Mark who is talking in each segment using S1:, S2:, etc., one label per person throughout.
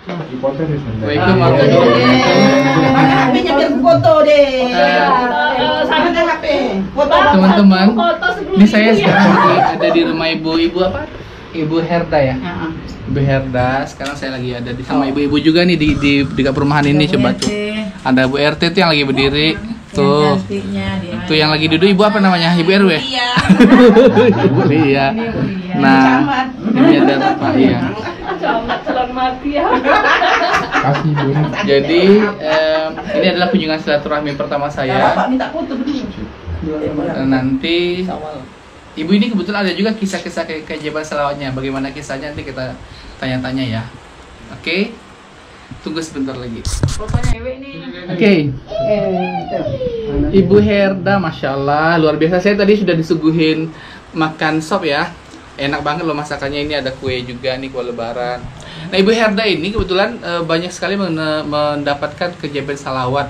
S1: Waalaikumsalam warahmatullahi
S2: HP-nya biar foto deh. Sana ada HP. Foto
S1: teman-teman. Ini saya sekarang ada di rumah ibu apa? Ibu Herda ya. Ibu Herda. Sekarang saya lagi ada di sama ibu-ibu juga nih di dekat perumahan ini. Coba tuh. Ada Bu RT tuh yang lagi berdiri. Tuh. Tuh yang lagi duduk ibu apa namanya? Ibu RW. Ibu Lia. Nah, ini ada Pak ya. Jadi ini adalah kunjungan silaturahmi pertama saya. Nanti ibu ini kebetulan ada juga kisah-kisah keajaiban selawatnya. Bagaimana kisahnya nanti kita tanya-tanya ya. Oke, tunggu sebentar lagi. Oke. Ibu Herda, masya Allah, luar biasa. Saya tadi sudah disuguhin makan sop ya. Enak banget loh masakannya. Ini ada kue juga nih, kue lebaran. Nah, Ibu Herda ini kebetulan banyak sekali mendapatkan keajaiban salawat.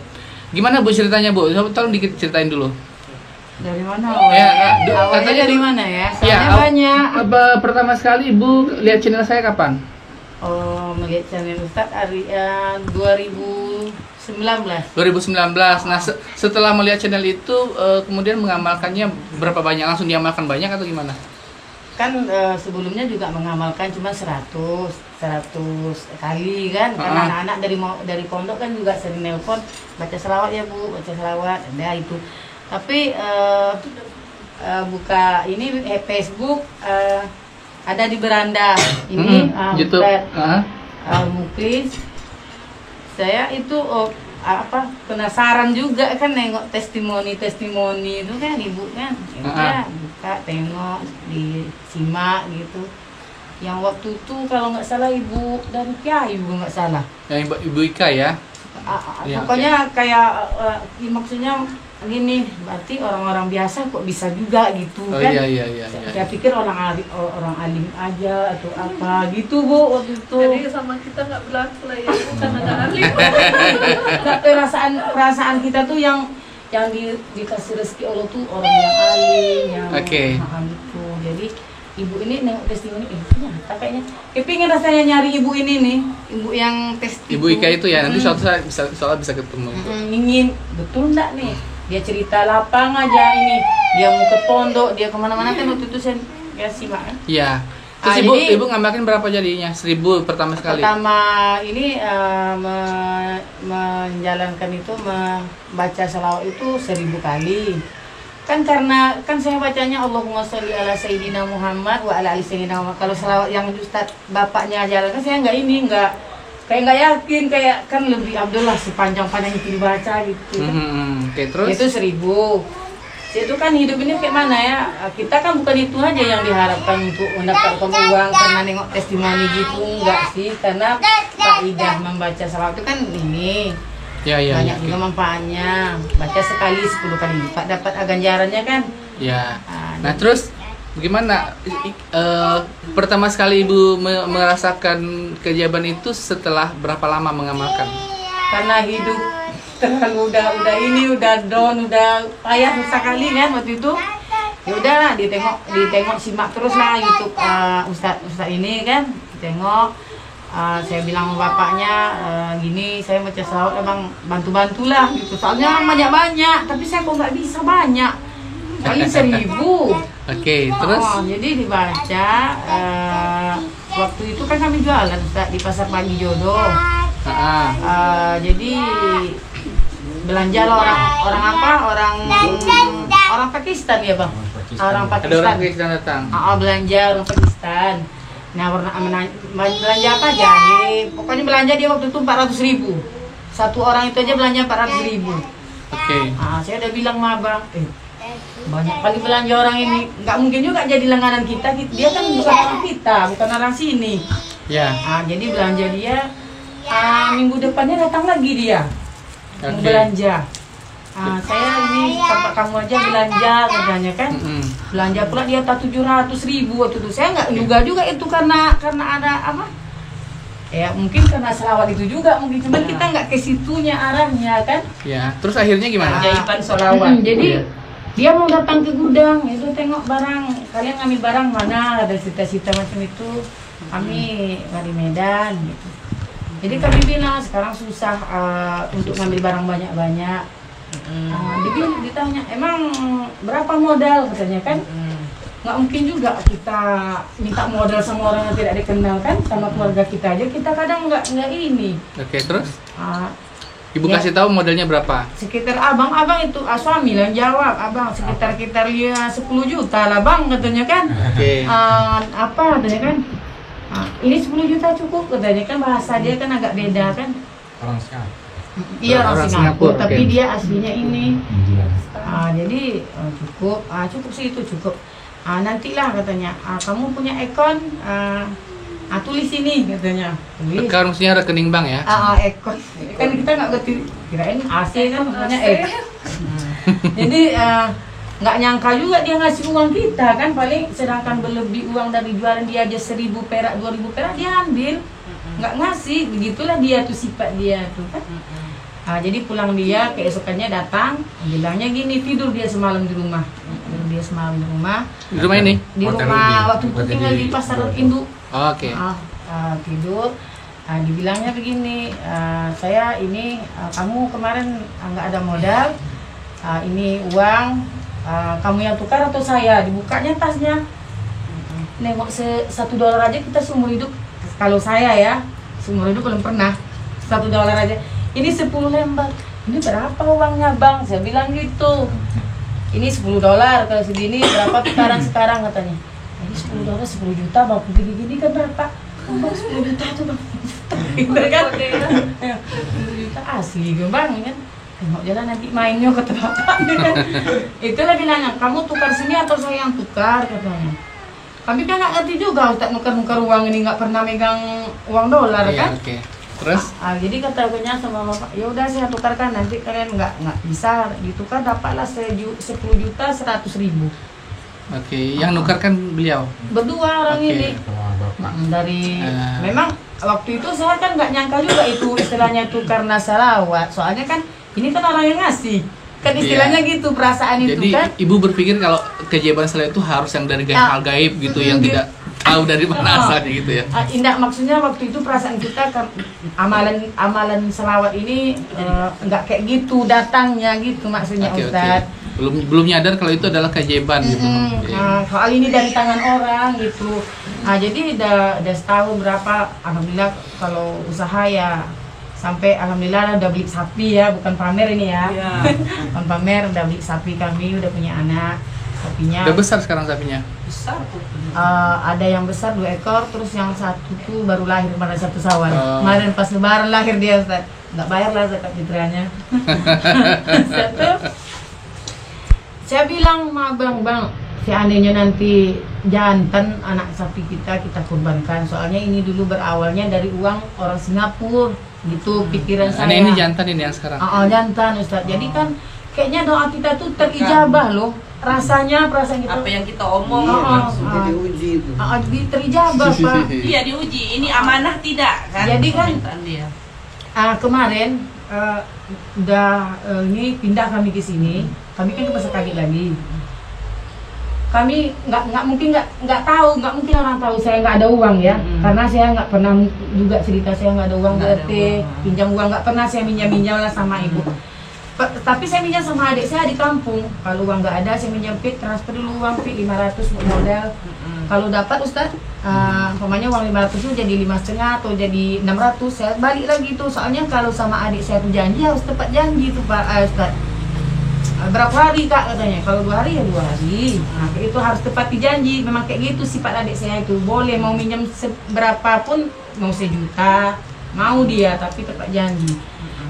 S1: Gimana Bu ceritanya Bu? Tolong dikit ceritain dulu.
S3: Dari mana?
S1: Ya,
S3: katanya dari mana ya? Soalnya
S1: ya,
S3: banyak.
S1: Pertama sekali Ibu lihat channel saya kapan?
S3: Oh, melihat channel Ustadz hari 2019.
S1: Nah, setelah melihat channel itu kemudian mengamalkannya berapa banyak? Langsung diamalkan banyak atau gimana?
S3: Kan sebelumnya juga mengamalkan cuma 100 kali kan, karena anak-anak dari pondok kan juga sering nelpon, baca selawat ya Bu, baca selawat, ada itu. Tapi buka ini Facebook ada di beranda ini
S1: YouTube
S3: Muklis. Saya itu penasaran juga kan nengok testimoni itu kan ibu kan, ya buka tengok disimak gitu. Yang waktu itu kalau nggak salah ibu dari Kiai ibu nggak salah.
S1: Yang ibu Ika ya.
S3: Pokoknya kayak maksudnya gini, berarti orang-orang biasa kok bisa juga gitu kan?
S1: Iya.
S3: Saya pikir orang alim aja atau apa gitu Bu waktu itu.
S2: Jadi sama kita nggak berlaku lah ya, bukan ada alim.
S3: Tapi perasaan kita tuh yang dikasih rezeki Allah tuh orang yang alim, yang paham gitu. Jadi ibu ini nengok testimoni, ternyata kayaknya kepingin rasanya nyari ibu ini nih, ibu yang testimoni. Ibu
S1: Ika itu ya, nanti suatu saat bisa ketemu.
S3: Ingin, betul enggak nih? Dia cerita lapang aja ini, dia mau ke pondok, dia kemana-mana kan waktu itu saya simak kan?
S1: Iya. Terus ibu ngamalkan berapa jadinya? 1000 pertama sekali? Pertama
S3: ini menjalankan itu, membaca selawat itu 1000 kali. Kan karena saya bacanya Allahumma sholli ala sayyidina Muhammad wa ala ali sayyidina Muhammad. Kalau selawat yang Ustaz bapaknya jalankan saya kayak nggak yakin, kayak kan lebih Abdullah sepanjang-panjang itu dibaca gitu kan.
S1: Terus?
S3: Itu 1000. Itu kan hidup ini kayak mana ya, kita kan bukan itu aja yang diharapkan untuk mendapatkan uang karena nengok testimoni gitu, enggak sih, karena kaidah membaca salawat itu kan ini banyak juga manfaatnya, baca sekali 10 kali lipat dapat ganjarannya kan
S1: ya. Nah terus bagaimana pertama sekali ibu merasakan keajaiban itu setelah berapa lama mengamalkan?
S3: Karena hidup terlalu udah down, udah payah sekali kan waktu itu. Ya udahlah, ditengok simak terus lah YouTube Ustadz ini kan, ditengok. Saya bilang sama bapaknya gini, saya baca selawat abang bantu-bantulah gitu. Soalnya banyak, tapi saya kok nggak bisa banyak. Paling 1000.
S1: Terus?
S3: Jadi dibaca. Waktu itu kan kami jualan di Pasar Pagi Jodoh. Jadi belanja lah orang Pakistan ya bang. Orang Pakistan.
S1: Ada orang Pakistan datang.
S3: Belanja orang Pakistan. Nah belanja apa aja? Pokoknya belanja dia waktu itu 400.000. Satu orang itu aja belanja 400.000. Saya udah bilang sama abang, banyak kali belanja orang ini, nggak mungkin juga jadi langganan kita. Dia kan bukan orang kita, bukan orang sini. Jadi belanja dia. Minggu depannya datang lagi dia mau belanja. Saya ini tempat kamu aja belanja katanya kan. Belanja pula dia 700.000 waktu itu. Saya nggak juga itu karena ada apa? Ya mungkin karena selawat itu juga mungkin, cuman kita nggak ke situnya arahnya kan.
S1: Terus akhirnya gimana?
S3: Keajaiban selawat. Jadi dia mau datang ke gudang, itu tengok barang, kalian ngambil barang mana, ada cita-cita macam itu. Kami dari Medan gitu. Jadi kami bilang sekarang susah untuk ngambil barang banyak-banyak. Ditanya, emang berapa modal katanya kan? Nggak mungkin juga kita minta modal sama orang yang tidak dikenal kan, sama keluarga kita aja kita kadang nggak ini.
S1: Oke, terus? Ibu
S3: Ya.
S1: kasih tahu modalnya berapa?
S3: Sekitar abang itu suami lah yang jawab, abang sekitar 10 juta lah bang katanya kan.
S1: Oke.
S3: Apa katanya kan? Ini 10 juta cukup katanya kan, bahasa dia kan agak beda kan.
S4: Orang Singapura.
S3: Iya orang Singapura, tapi
S1: oke.
S3: dia aslinya ini. Jadi cukup, cukup sih itu cukup. Nantilah katanya, kamu punya akun, tulis ini katanya. Tulis.
S1: Akun maksudnya rekening bank ya?
S3: Akun. Kan kita nggak ngerti, kirain AC kan namanya Jadi nggak nyangka juga dia ngasih uang kita kan, paling sedangkan berlebih uang dari jualan dia aja 1.000 perak, 2.000 perak dia ambil. Nggak ngasih, begitulah dia tuh sifat dia tuh kan. Jadi pulang dia, keesokannya datang, bilangnya gini, tidur dia semalam di rumah. Di rumah
S1: ini?
S3: Di rumah waktu itu tinggal di pasar induk.
S1: Oke.
S3: Tidur, dibilangnya begini, saya ini, kamu kemarin nggak ada modal, ini uang, kamu yang tukar atau saya? Dibukanya tasnya, nengok $1 aja kita seumur hidup, kalau saya ya, seumur hidup belum pernah, $1 aja. Ini 10 lembar. Ini berapa uangnya bang? Saya bilang gitu. Ini $10. Kalau segini berapa tukaran sekarang katanya? Ini $10 10 juta bang. Gini-gini kan berapa? Bang 10 juta tuh bang. Bener kan? 10 juta asli bang kan? Tengok jalan nanti mainnya kata bapak. Itulah bilangnya, kamu tukar sini atau saya yang tukar katanya. Kami kan nggak ngerti juga Ustaz nukar-nukar uang ini, nggak pernah megang uang dolar kan?
S1: Oke. Terus?
S3: Jadi katanya sama bapak, ya udah saya tukarkan, nanti kalian nggak bisa ditukar, dapatlah 10 juta 100.000.
S1: Oke, yang nukarkan beliau?
S3: Berdua orang ini. Dari memang waktu itu saya kan nggak nyangka juga itu istilahnya itu karena salawat, soalnya kan ini kan orang yang ngasih. Kan istilahnya gitu perasaan itu
S1: Jadi,
S3: kan.
S1: ibu berpikir kalau keajaiban salawat itu harus yang dari hal gaib gitu, yang tidak tahu dari mana asalnya gitu ya.
S3: Indah, maksudnya waktu itu perasaan kita kan amalan selawat ini nggak kayak gitu datangnya gitu maksudnya Ustaz.
S1: Belum nyadar kalau itu adalah keajaiban gitu.
S3: Soal ini dari tangan orang gitu. Jadi udah setahun berapa, alhamdulillah kalau usaha ya sampai alhamdulillah udah beli sapi ya, bukan pamer ini ya. Bukan pamer, udah beli sapi, kami udah punya anak. Sapinya
S1: udah besar sekarang sapinya?
S3: Besar tuh. Ada yang besar 2 ekor, terus yang satu tuh baru lahir pada 1 Syawal. Kemarin pas lebaran lahir dia Ustaz. Nggak bayar lah zakat fitrahnya. Saya bilang sama bang, seandainya nanti jantan anak sapi kita kurbankan. Soalnya ini dulu berawalnya dari uang orang Singapura. Gitu pikiran saya.
S1: Ini jantan ini yang sekarang?
S3: Jantan Ustaz. Jadi kan kayaknya doa kita tuh terijabah loh. Rasanya perasaan kita
S2: Apa yang kita omong
S3: langsung
S2: diuji itu.
S3: terijabah Pak.
S2: Iya diuji. Ini amanah tidak kan?
S3: Jadi kan
S2: dia.
S3: kemarin ini pindah kami ke sini. Kami kan ke Pasar Kaget lagi. Kami nggak mungkin orang tahu saya nggak ada uang ya, karena saya nggak pernah juga cerita saya nggak ada uang berarti pinjam uang, nggak pernah saya minjam lah sama ibu. Tapi saya minjam sama adik saya di kampung. Kalau uang nggak ada, saya minjam pit, transfer dulu uang pit 500 modal. Kalau dapat Ustaz, umpamanya uang 500 itu jadi 5,5 atau jadi 600, saya balik lagi tuh. Soalnya kalau sama adik saya tuh janji harus tepat janji tuh Pak Ustaz. Berapa hari Kak katanya? Kalau 2 hari ya 2 hari. Itu harus tepati janji. Memang kayak gitu sifat adik saya itu. Boleh mau minjam berapapun, mau 1 juta, mau dia tapi tepat janji.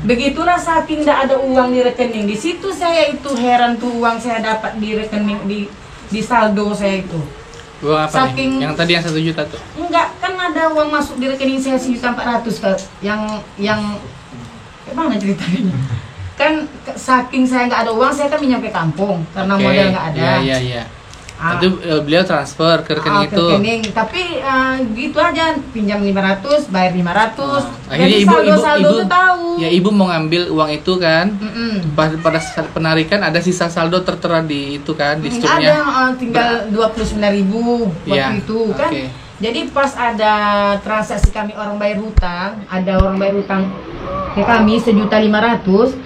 S3: Begitulah saking tidak ada uang di rekening. Di situ saya itu heran tuh uang saya dapat di rekening di saldo saya itu.
S1: Uang apa
S3: Saking,
S1: nih? Yang tadi yang 1 juta tuh?
S3: Enggak, kan ada uang masuk di rekening saya 1.400.000 Kak. Yang gimana ceritanya? Kan saking saya nggak ada uang, saya kan minjam ke kampung karena modal nggak ada.
S1: Iya. Itu beliau transfer ke rekening itu.
S3: Tapi gitu aja, pinjam 500, bayar 500.
S1: Akhirnya
S3: saldo tuh tahu.
S1: Ya ibu mau ngambil uang itu kan. Pada saat penarikan ada sisa saldo tertera di itu kan, di struknya.
S3: Ada tinggal 29.000 waktu itu kan. Jadi pas ada transaksi kami orang bayar hutang, ada orang bayar hutang ke kami 1.500.000.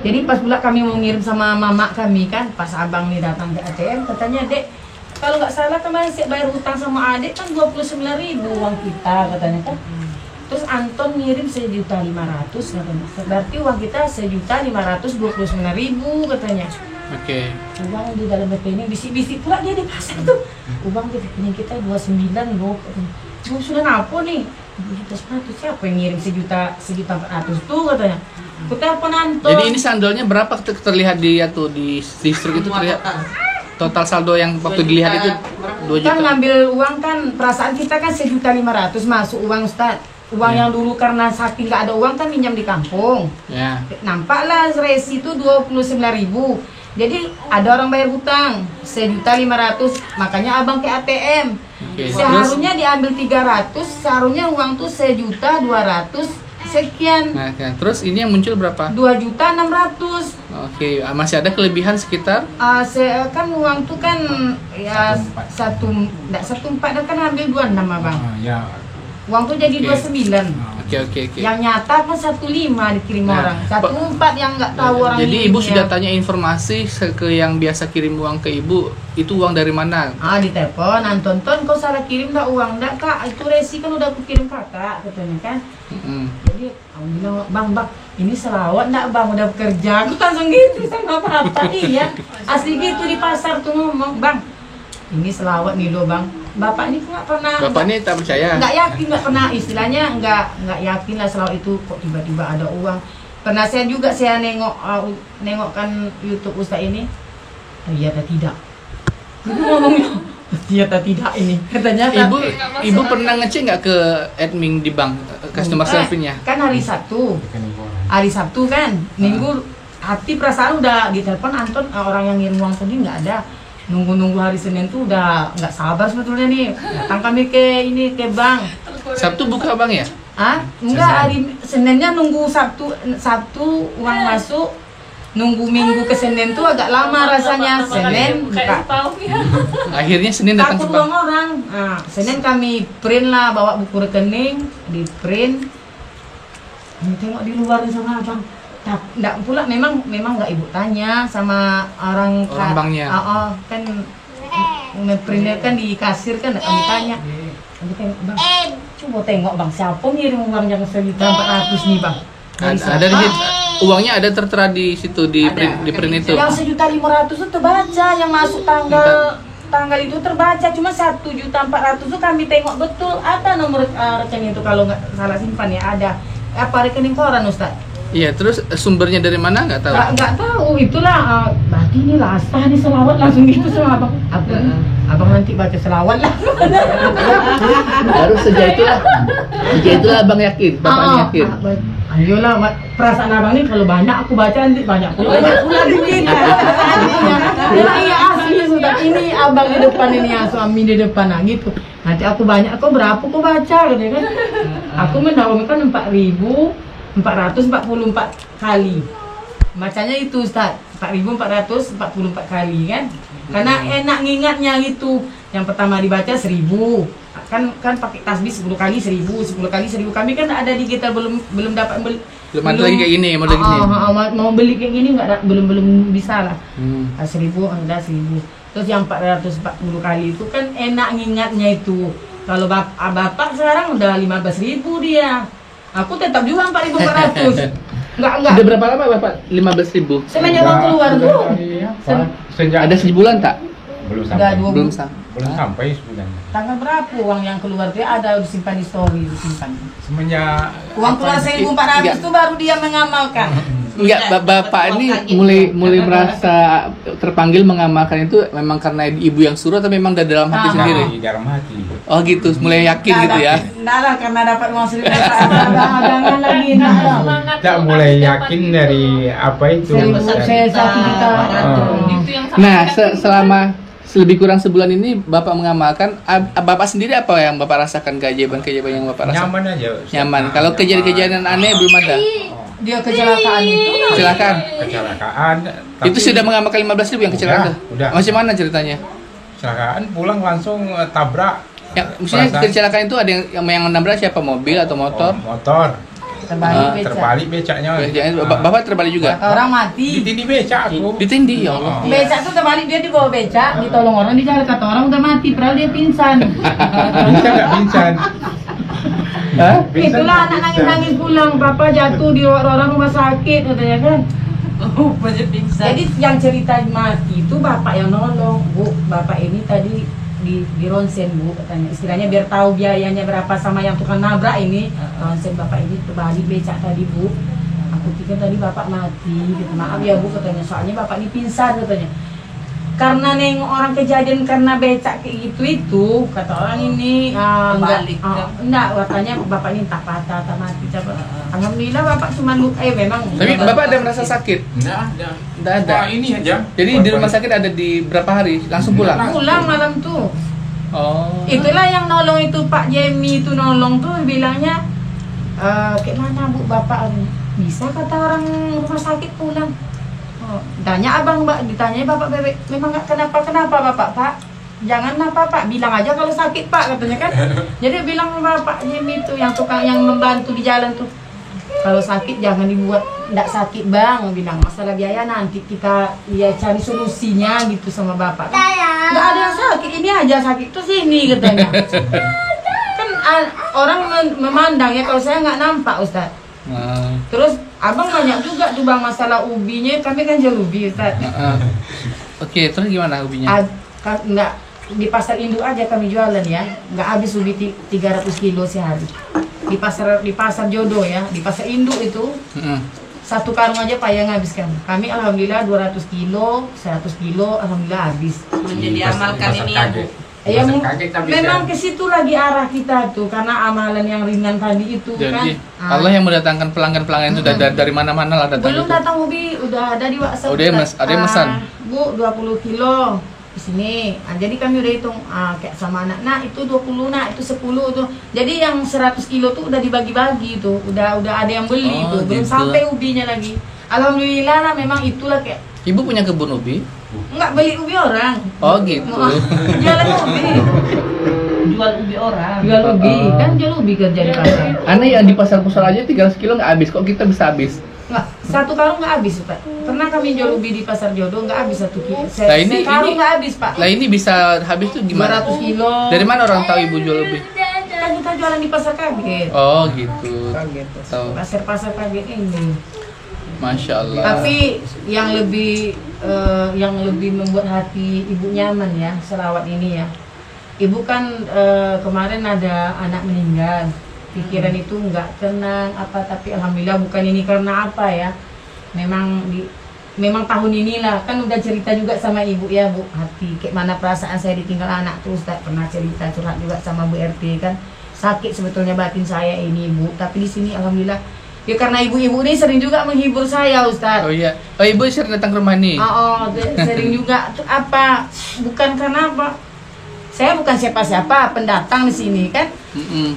S3: Jadi pas pula kami mau ngirim sama mama kami kan, pas abang nih datang ke ATM katanya, "Dek, kalau nggak salah kemarin saya bayar hutang sama adik kan 29.000 uang kita," katanya kan. Terus Anton ngirim 1.500.000 katanya. Berarti uang kita 1.529.000 katanya.
S1: Oke.
S3: Uang di dalam rekening bisik-bisik pula dia di pasar tuh. Uang di rekening kita 29 loh. Sudah ngapo nih? 1.100.000 siapa yang ngirim 1.400.000 tuh katanya. Aku telepon Anton.
S1: Jadi ini sandalnya berapa terlihat di struk itu terlihat total saldo yang waktu dilihat itu 2 juta.
S3: Kan ngambil uang kan, perasaan kita kan 1.500.000 masuk uang Ustaz. Uang yang dulu karena saking nggak ada uang kan minjam di kampung.
S1: Ya.
S3: Nampaklah resi itu 29.000. Jadi ada orang bayar hutang 1.500.000, makanya abang ke ATM.
S1: Oke,
S3: Seharusnya diambil 300, seharusnya uang tuh 1.200.000 sekian.
S1: Nah, terus ini yang muncul berapa?
S3: 2.600.000.
S1: Oke, masih ada kelebihan sekitar?
S3: Kan uang tuh kan ya 1.4 kan ambil 26 abang.
S4: Ya.
S3: Uang tuh jadi 29.
S1: Oke.
S3: Yang nyata kan 1.5 dikirim
S1: Nah,
S3: orang. 1.4 yang nggak tahu orang.
S1: Jadi ibu
S3: ngirimnya.
S1: sudah tanya informasi ke yang biasa kirim uang ke ibu, itu uang dari mana?
S3: Ditelepon, Anton, kau salah kirim dah uang dah kak, itu resi kan udah aku kirim kakak katanya kan. Jadi aku bilang, bang, ini selawat ndak bang, udah bekerja. Aku langsung gitu sama bapak. Iya, asli gitu di pasar tuh ngomong, bang, ini selawat nih lo bang. Bapak ini nggak pernah.
S1: Bapak ini tak percaya.
S3: Nggak yakin, nggak pernah, istilahnya nggak yakin lah selawat itu kok tiba-tiba ada uang. Pernah saya nengokkan YouTube Ustaz ini, iya atau tidak? Itu ngomongnya, iya atau tidak ini? Katanya
S1: Ibu pernah ngecek nggak ke admin di bank, customer service-nya?
S3: Kan hari Sabtu kan, Minggu hati perasaan udah ditelepon Anton, orang yang ngirim uang tadi nggak ada. Nunggu hari Senin tuh udah nggak sabar sebetulnya nih. Datang kami ke bank.
S1: Sabtu buka bang ya?
S3: Enggak, hari Seninnya nunggu Sabtu uang masuk. Nunggu Minggu ke Senin tuh agak lama rasanya. Senin buka.
S1: Akhirnya Senin datang ke
S3: Takut
S1: bank.
S3: uang orang. Senin kami print lah, bawa buku rekening, di print. Ini tengok di luar di sana abang. Nggak pula, memang nggak ibu tanya sama orang
S1: banknya.
S3: Kan ngeprintnya kan di kasir kan nggak kami tanya. Kami tengok bang, coba tengok bang, siapa ngirim uang yang 1.400.000 nih bang?
S1: Ada di situ, uangnya ada tertera di situ di print itu.
S3: Yang 1.500.000 itu terbaca, yang masuk tanggal itu terbaca, cuma 1.400.000 itu kami tengok betul ada nomor rekening itu, kalau nggak salah simpan ya ada. Apa rekening koran Ustaz?
S1: Iya, terus sumbernya dari mana nggak tahu?
S3: Nggak tahu, itulah berarti ini lah sah nih selawat langsung gitu sama abang. Abang nanti baca selawat lah.
S1: Baru sejak itulah abang yakin, bapaknya yakin.
S3: Ayolah, perasaan abang nih kalau banyak aku baca nanti banyak pula duit. Iya asli sudah, ini abang di depan ini yang suami di depan gitu. Nanti aku banyak, aku berapa aku baca gitu kan? Aku mendapatkan 4.444 kali. Bacanya itu Ustaz, 4.444 kali kan. Karena enak ngingatnya gitu. Yang pertama dibaca 1.000. Kan pakai tasbih 10 kali 1.000, 10 kali 1.000. Kami kan ada digital, belum dapat beli.
S1: Belum ada lagi kayak gini, model gini.
S3: Mau beli kayak gini belum bisa lah. 1.000 ada 1.000. Terus yang 440 kali itu kan enak ngingatnya itu. Kalau bapak sekarang udah 15.000 dia. Aku tetap juga 4.400. Enggak.
S1: Udah berapa lama Bapak 15.000?
S3: Semenjak uang keluar tuh.
S4: Sejak
S1: Ada sebulan tak?
S4: belum
S3: Udah
S4: sampai.
S3: 2
S1: Belum
S3: bulan.
S4: Belum sampai sebulan.
S3: Tanggal berapa uang yang keluar dia ada disimpan di story, disimpan.
S4: Semenjak
S3: Uang keluar 1.400 itu baru dia mengamalkan.
S1: Enggak, Bapak ini mulai merasa terpanggil mengamalkan itu memang karena ibu yang suruh atau memang dari dalam hati sendiri?
S4: di dalam hati.
S1: Oh gitu, mulai yakin gitu ya?
S3: Enggak lah, karena dapat uang 1.400 lagi.
S4: Tak mulai yakin dari apa itu.
S3: Saya 1 juta.
S1: Nah, selama lebih kurang sebulan ini Bapak mengamalkan, Bapak sendiri apa yang Bapak rasakan, keajaiban yang Bapak rasakan?
S4: Nyaman aja.
S1: Nyaman. Kalau kejadian-kejadian aneh belum ada?
S3: Dia kecelakaan itu.
S1: Kecelakaan?
S4: Kecelakaan.
S1: Itu sudah mengamalkan 15.000 yang kecelakaan tuh?
S4: Udah.
S1: Macam mana ceritanya?
S4: Kecelakaan pulang langsung tabrak
S1: Yang maksudnya
S4: Perasaan-
S1: kecelakaan itu ada yang menabrak siapa? Mobil atau motor?
S4: Motor.
S3: Terbalik becak.
S4: Becaknya.
S1: Bapak terbalik juga?
S3: Orang mati.
S4: Ditindih becak aku.
S1: Ditindih ya Allah.
S3: Becak tuh terbalik, dia dibawa becak, ditolong orang, dicari kata orang udah mati, padahal dia pingsan.
S4: Bisa nggak pingsan?
S1: Hah?
S3: Itulah anak nangis-nangis pulang, bapak jatuh di orang rumah sakit katanya kan. Jadi yang cerita mati itu bapak yang nolong, Bu. Bapak ini tadi di ronsen, Bu, katanya. Istilahnya biar tahu biayanya berapa sama yang tukang nabrak ini. Ronsen bapak ini terbalik becak tadi, Bu. Aku pikir tadi bapak mati, gitu. Maaf ya, Bu, katanya. Soalnya bapak ini pingsan, katanya. Karena nengok orang kejadian karena becak kayak gitu itu, kata orang ini enggak, katanya bapak ini tak patah, tak mati. Alhamdulillah bapak cuma luka, memang.
S1: Tapi bapak ada merasa sakit?
S4: Nggak
S1: Nggak ada.
S4: Wah, ini aja.
S1: Jadi di rumah sakit ada di berapa hari? Langsung pulang?
S3: Pulang malam tuh.
S1: Oh.
S3: Itulah yang nolong itu Pak Jemi itu nolong tuh bilangnya kayak mana Bu bapak bisa kata orang rumah sakit pulang. Tanya abang Mbak, ditanya bapak bebek, memang nggak kenapa bapak Pak? Jangan apa Pak, bilang aja kalau sakit Pak katanya kan. Jadi bilang bapak Jemi itu yang tukang yang membantu di jalan tuh, kalau sakit jangan dibuat nggak sakit Bang, bilang masalah biaya nanti kita ya cari solusinya gitu sama bapak. Nggak ada yang sakit, ini aja sakit tuh sini katanya. Kan orang memandang ya, kalau saya nggak nampak Ustaz. Terus abang banyak juga tuh Bang masalah ubinya, kami kan jual ubi Ustaz.
S1: Oke, terus gimana ubinya?
S3: Nggak, di pasar induk aja kami jualan ya, nggak habis ubi 300 kilo sehari. Di pasar Jodoh ya, di pasar induk itu satu karung aja payah ngabiskan. Kami alhamdulillah 200 kilo, 100 kilo alhamdulillah habis.
S2: Menjadi amalkan ini ya, Bu.
S3: Ya,
S4: Kaget tapi
S3: memang ke situ lagi arah kita tuh karena amalan yang ringan tadi itu
S1: Jadi
S3: kan.
S1: Allah yang mendatangkan pelanggan-pelanggan itu dari mana-mana lah datang.
S3: Belum datang ubi, udah ada di WhatsApp.
S1: Oh, ada yang mesan.
S3: Bu, 20 kilo di sini. Jadi kami udah hitung kayak sama anak. Nah, itu 20, nah itu 10 tuh. Jadi yang 100 kilo tuh udah dibagi-bagi tuh. Udah ada yang beli tuh. Belum
S1: gitu.
S3: sampai ubinya lagi. Alhamdulillah lah, memang itulah kayak
S1: Ibu punya kebun ubi?
S3: enggak beli ubi orang.
S1: Oh gitu.
S3: Jualan ubi.
S2: Jual ubi orang.
S3: Jual ubi, kan jual ubi kerja di pasar.
S1: Aneh yang di pasar pusat aja 300 kilo nggak habis, kok kita bisa habis?
S3: Nggak, satu karung nggak habis Pak. Pernah kami jual ubi di pasar Jodoh nggak habis 1 kilo.
S1: Lah, ini-
S3: Sekarung
S1: ini-
S3: nggak habis Pak.
S1: Lah ini bisa habis tuh gimana?
S3: 200 kilo.
S1: Dari mana orang tahu ibu jual ubi?
S3: Kan kita jualan di pasar kaget.
S1: Oh gitu. Tahu.
S3: Pasar kaget ini.
S1: Masya Allah.
S3: Tapi yang lebih membuat hati ibu nyaman ya, selawat ini ya. Ibu kan kemarin ada anak meninggal. Pikiran itu nggak tenang apa, tapi alhamdulillah bukan ini karena apa ya. Memang tahun inilah kan udah cerita juga sama ibu ya Bu, hati kayak mana perasaan saya ditinggal anak tuh Ustaz, pernah cerita curhat juga sama Bu RT kan. Sakit sebetulnya batin saya ini Bu, tapi di sini alhamdulillah ya karena ibu-ibu ini sering juga menghibur saya Ustaz.
S1: Oh iya. Oh ibu sering datang ke rumah nih.
S3: Sering juga tuh apa? Bukan karena apa? Saya bukan siapa-siapa pendatang di sini kan.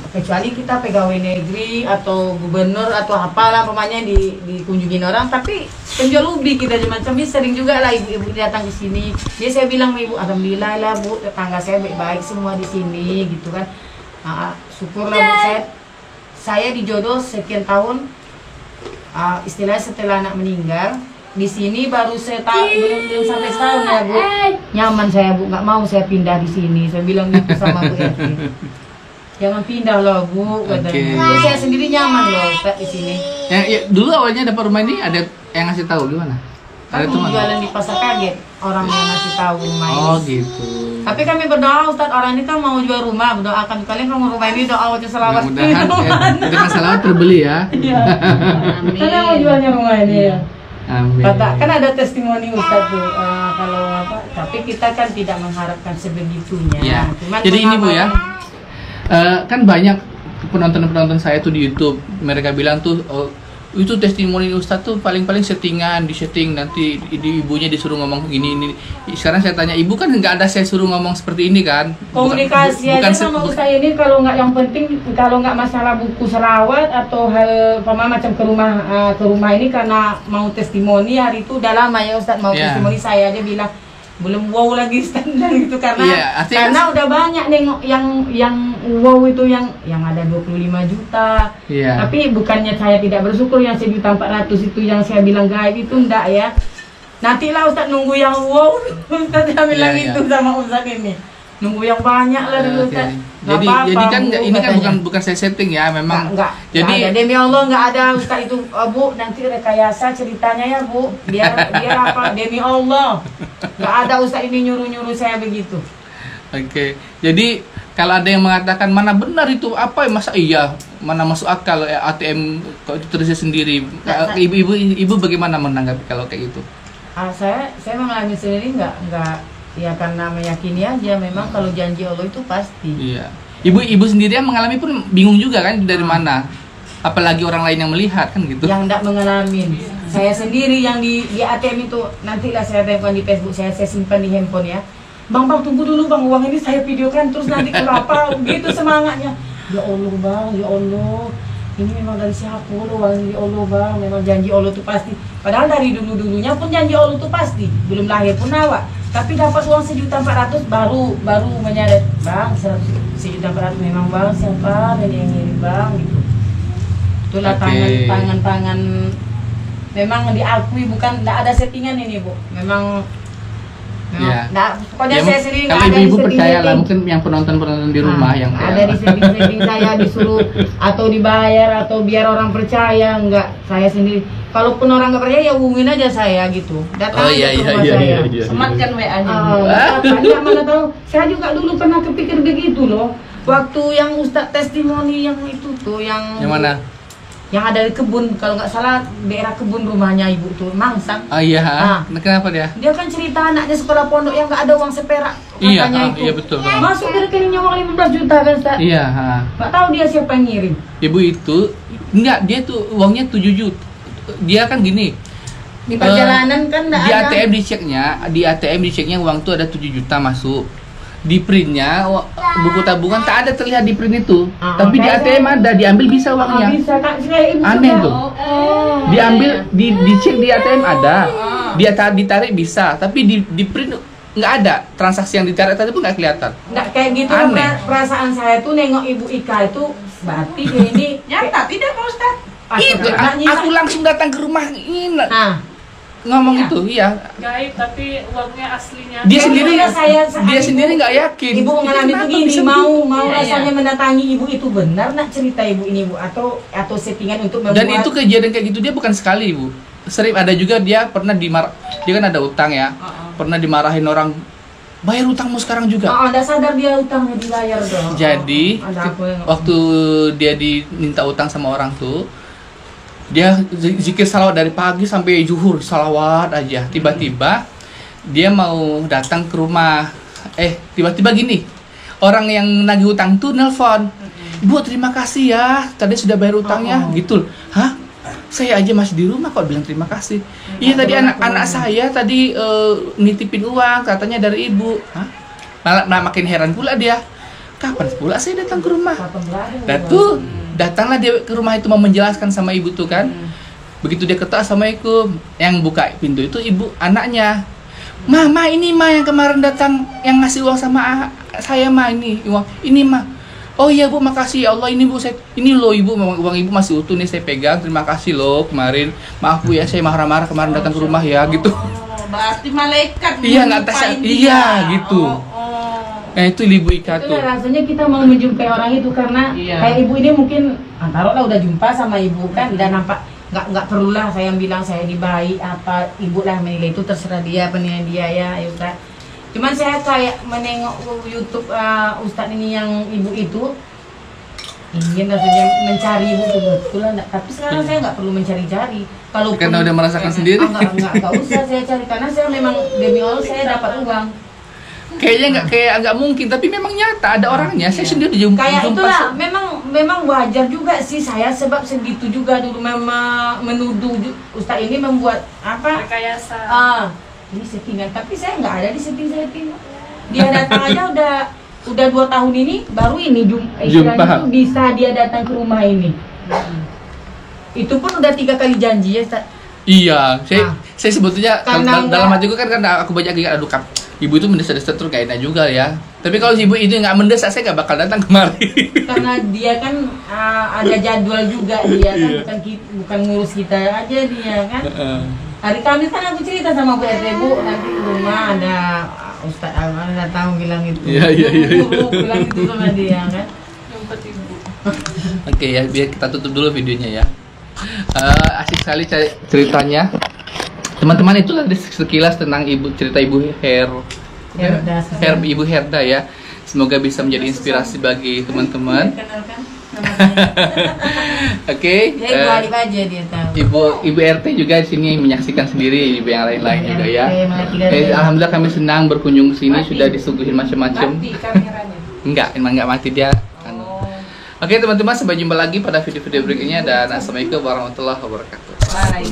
S3: Kecuali kita pegawai negeri atau gubernur atau apalah pokoknya dikunjungin orang, tapi penjual ubi kita macam ini sering juga lah ibu-ibu datang ke sini. Jadi saya bilang sama ibu, alhamdulillah lah Bu, tetangga saya baik-baik semua di sini gitu kan. Syukurlah Bu, saya di Jodoh sekian tahun, istilahnya setelah anak meninggal di sini baru saya tahu, belum sampai setahun ya Bu, nyaman saya Bu, nggak mau saya pindah di sini. Saya bilang gitu sama Bu RT, jangan pindah loh Bu katanya. Terus saya sendiri nyaman loh Ustaz di sini.
S1: Ya, dulu awalnya dapat rumah ini ada yang ngasih tahu gimana? Ada
S3: Kami
S1: teman?
S3: jualan di pasar kaget, orang yang ngasih tahu rumah ini.
S1: Oh gitu.
S3: Tapi kami berdoa Ustaz, orang ini kan mau jual rumah, berdoakan kalian kamu rumah ini doa wajah selawat.
S1: Mudah-mudahan dengan salah terbeli ya.
S3: Iya. Karena mau jualnya rumah ini ya.
S1: Amin.
S3: Kata, kan ada testimoni Ustaz tuh, kalau apa, tapi kita kan tidak mengharapkan sebegitunya.
S1: Ya.
S3: Cuman
S1: Jadi ini Bu ya,
S3: pengalaman-
S1: kan banyak penonton saya tuh di YouTube, mereka bilang tuh itu testimoni Ustadz tuh paling-paling settingan, disetting nanti ibunya disuruh ngomong gini ini. Sekarang saya tanya, ibu kan nggak ada saya suruh ngomong seperti ini kan?
S3: Komunikasi aja sama Ustaz ini, kalau nggak yang penting, kalau nggak masalah buku selawat atau hal macam ke rumah ini karena mau testimoni hari itu udah lama ya Ustadz mau testimoni, saya aja bilang belum wow lagi standar gitu karena
S1: Iya, artinya
S3: karena udah banyak nengok yang wow itu yang ada 25 juta.
S1: Iya.
S3: Tapi bukannya saya tidak bersyukur yang 1.400.000 itu yang saya bilang gaib itu enggak ya. Nantilah Ustaz nunggu yang wow. Ustaz bilang
S1: Iya,
S3: itu sama Ustaz ini. Nunggu yang banyak lah dulu Ustaz. Nggak apa-apa,
S1: Jadi kan
S3: Bu,
S1: ini kan
S3: katanya.
S1: bukan saya setting ya, memang.
S3: Enggak.
S1: Jadi
S3: Nggak ada, demi Allah nggak ada Ustaz itu. Bu, nanti rekayasa ceritanya ya Bu. Biar apa? Demi Allah. Nggak ada Ustaz ini nyuruh-nyuruh saya begitu.
S1: Oke. Jadi kalau ada yang mengatakan mana benar itu apa masa iya mana masuk akal ATM kok itu terisi sendiri. Ibu bagaimana menanggapi kalau kayak gitu?
S3: Saya mengalami sendiri nggak ya karena meyakini aja memang kalau janji Allah itu pasti.
S1: Iya. Ibu sendiri yang mengalami pun bingung juga kan dari mana? Apalagi orang lain yang melihat kan gitu.
S3: Yang tidak mengalami. Saya sendiri yang di ATM itu nantilah saya telepon di Facebook, saya simpan di handphone ya. Bang tunggu dulu bang, uang ini saya videokan terus nanti berapa gitu semangatnya. Ya Allah bang, ya Allah. Ini memang dari siapa loh bang, ya Allah bang, memang janji Allah itu pasti. Padahal dari dulunya pun janji Allah itu pasti. Belum lahir pun awak. Tapi dapat uang 1.400.000 baru menyadari bang 1.400.000 memang bang siapa dan yang ngirim bang gitu. Itulah tangan memang diakui bukan tidak ada settingan ini Bu. Memang
S1: Ya.
S3: Pokoknya
S1: Ya,
S3: saya sendiri
S1: kalau ibu percaya lah mungkin yang penonton di rumah yang
S3: ada di setting saya disuruh atau dibayar atau biar orang percaya enggak saya sendiri. Kalaupun orang nggak percaya ya hubungin aja saya gitu. Datang ke rumah saya.
S2: Sematkan WA-nya.
S3: Iya, mana tahu. Saya juga dulu pernah kepikir begitu loh. Waktu yang Ustadz testimoni yang itu tuh yang
S1: mana?
S3: Yang ada di kebun, kalau nggak salah daerah kebun rumahnya ibu tuh Mangsang.
S1: Oh iya. Kenapa dia?
S3: Dia kan cerita anaknya sekolah pondok yang nggak ada uang seperak katanya itu.
S1: Iya betul.
S3: Masuk ke rekeningnya uang 15 juta kan Ustaz?
S1: Iya.
S3: Nggak tahu dia siapa yang ngirim.
S1: Ibu itu enggak, dia tuh uangnya 7 juta. Dia kan gini.
S3: Di perjalanan kan nggak ada.
S1: Di ATM diceknya uang tuh ada 7 juta masuk. Di printnya buku tabungan tak ada terlihat di print itu, tapi di ATM ada, diambil bisa uangnya.
S3: Bisa Kak, ibu
S1: aneh
S3: juga.
S1: tuh. Diambil dicek di ATM ada, dia ditarik bisa, tapi di print nggak ada transaksi yang ditarik tadi pun nggak kelihatan.
S3: Nggak kayak gitu. Perasaan saya tuh nengok Ibu Ika itu berarti dia ini
S2: Nyata tidak Pak Ustaz?
S1: Itu aku langsung datang ke rumah ini. Ngomong itu, iya.
S5: Gaib tapi uangnya aslinya.
S1: Dia sendiri
S3: dia
S1: sendiri nggak yakin.
S3: Ibu mengalami itu gini, mau rasanya mendatangi ibu itu benar nak cerita ibu ini Bu atau settingan untuk membuat.
S1: Dan itu kejadian kayak gitu dia bukan sekali Bu. Sering ada juga dia pernah dia kan ada utang ya. Pernah dimarahin orang, bayar utangmu sekarang juga.
S3: Anda sadar dia utangnya dibayar dong.
S1: Jadi waktu dia diminta utang sama orang tuh, dia zikir salawat dari pagi sampai zuhur, salawat aja. Tiba-tiba dia mau datang ke rumah. Tiba-tiba gini, orang yang nagih utang tuh nelpon, Bu terima kasih ya, tadi sudah bayar utangnya. Gitu. Hah? Saya aja masih di rumah kok bilang terima kasih. Iya tadi anak saya tadi nitipin uang, katanya dari ibu. Hah? Malah makin heran pula dia. Kapan pula saya datang ke rumah? Dan tuh datanglah dia ke rumah itu mau menjelaskan sama ibu tuh kan. Begitu dia ketok assalamualaikum, yang buka pintu itu ibu anaknya. Mama ini mah yang kemarin datang yang ngasih uang sama saya mah ini uang ini mah. Oh iya Bu, makasih ya Allah, ini Bu ini loh Ibu, uang Ibu masih utuh nih saya pegang, terima kasih loh kemarin. Maaf Bu ya saya marah-marah kemarin datang ke rumah ya gitu.
S2: Berarti malaikat.
S1: Iya nggak tahu. Iya gitu. Itu Ibu Ika tuh.
S3: Itulah rasanya kita mau menjumpai orang itu karena kayak ibu ini mungkin taruhlah udah jumpa sama ibu kan, udah nampak nggak perlulah saya yang bilang saya dibaik apa ibu lah menilai itu terserah dia penilaian dia ya udah. Cuman saya kayak menengok YouTube Ustadz ini yang ibu itu ingin rasanya mencari ibu tuh betul enggak, tapi sekarang saya nggak perlu mencari-cari. Kalau
S1: karena udah merasakan sendiri.
S3: Nggak usah saya cari karena saya memang demi Allah saya dapat uang.
S1: Kayaknya nggak mungkin, tapi memang nyata ada orangnya. Saya sendiri jumpa.
S3: Kayak itulah, memang wajar juga sih saya sebab segitu juga dulu memang menuduh Ustadz ini membuat apa?
S5: Rekayasa.
S3: Ini settingan, tapi saya nggak ada di setting. Dia datang aja udah 2 tahun ini, baru ini jumpa itu bisa dia datang ke rumah ini. Itu pun udah 3 kali janji ya.
S1: Iya, saya sebetulnya dalam hati gue kan aku banyak aduh Ibu itu mendesak-desak terus gak enak juga ya. Tapi kalau ibu itu nggak mendesak, saya nggak bakal datang kemari.
S3: Karena dia kan ada jadwal juga dia kan, bukan ngurus kita aja dia kan. Hari Kamis kan aku cerita sama Bu RT, Bu nanti di rumah ada Ustadz Alman datang bilang itu.
S1: Iya.
S3: Bilang itu sama dia kan.
S5: Jemput ibu.
S1: Oke ya, biar kita tutup dulu videonya ya. Asik sekali ceritanya. Teman-teman, itulah sekilas tentang cerita Ibu Ibu Herda ya. Semoga bisa menjadi inspirasi bagi teman-teman.
S3: Kenalkan nama saya.
S1: Oke.
S3: Dia Ibu Alif aja dia tahu.
S1: Ibu RT juga di sini menyaksikan sendiri, ibu yang lain-lain juga ya. Alhamdulillah kami senang berkunjung ke sini, sudah disuguhin macam-macam.
S3: Mati kameranya.
S1: Enggak, emang enggak mati dia. Oke teman-teman, sampai jumpa lagi pada video-video berikutnya dan assalamualaikum warahmatullahi wabarakatuh.
S3: Bye.